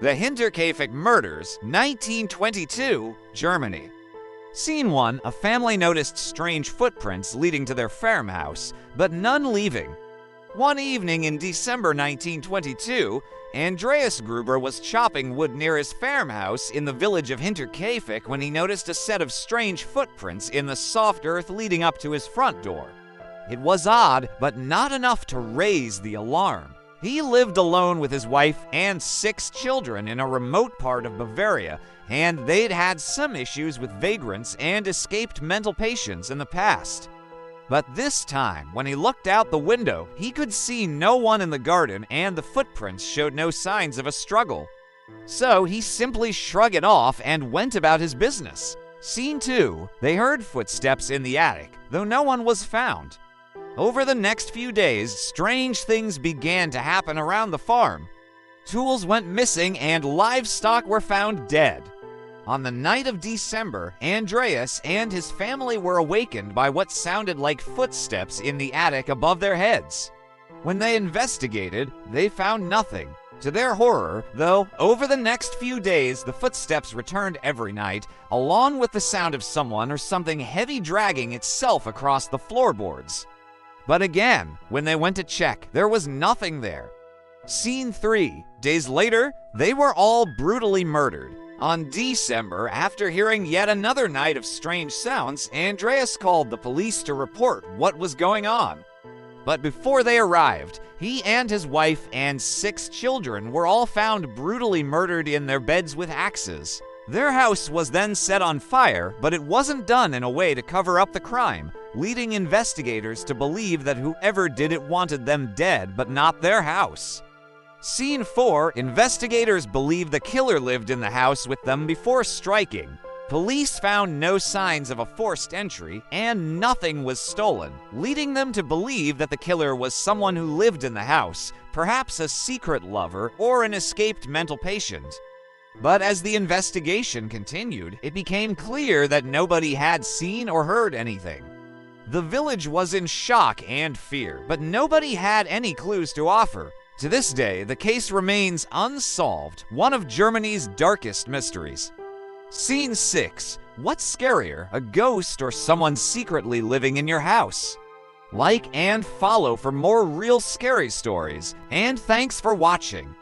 The Hinterkaifeck Murders, 1922, Germany. Scene 1, a family noticed strange footprints leading to their farmhouse, but none leaving. One evening in December 1922, Andreas Gruber was chopping wood near his farmhouse in the village of Hinterkaifeck when he noticed a set of strange footprints in the soft earth leading up to his front door. It was odd, but not enough to raise the alarm. He lived alone with his wife and 6 children in a remote part of Bavaria, and they'd had some issues with vagrants and escaped mental patients in the past. But this time, when he looked out the window, he could see no one in the garden and the footprints showed no signs of a struggle. So he simply shrugged it off and went about his business. Scene 2, they heard footsteps in the attic, though no one was found. Over the next few days, strange things began to happen around the farm. Tools went missing and livestock were found dead. On the night of December, Andreas and his family were awakened by what sounded like footsteps in the attic above their heads. When they investigated, they found nothing. To their horror, though, over the next few days, the footsteps returned every night, along with the sound of someone or something heavy dragging itself across the floorboards. But again, when they went to check, there was nothing there. Scene 3, days later, they were all brutally murdered. On December, after hearing yet another night of strange sounds, Andreas called the police to report what was going on. But before they arrived, he and his wife and 6 children were all found brutally murdered in their beds with axes. Their house was then set on fire, but it wasn't done in a way to cover up the crime, leading investigators to believe that whoever did it wanted them dead, but not their house. Scene 4, investigators believe the killer lived in the house with them before striking. Police found no signs of a forced entry, and nothing was stolen, leading them to believe that the killer was someone who lived in the house, perhaps a secret lover or an escaped mental patient. But as the investigation continued, it became clear that nobody had seen or heard anything. The village was in shock and fear, but nobody had any clues to offer. To this day, the case remains unsolved, one of Germany's darkest mysteries. Scene 6. What's scarier, a ghost or someone secretly living in your house? Like and follow for more real scary stories, and thanks for watching.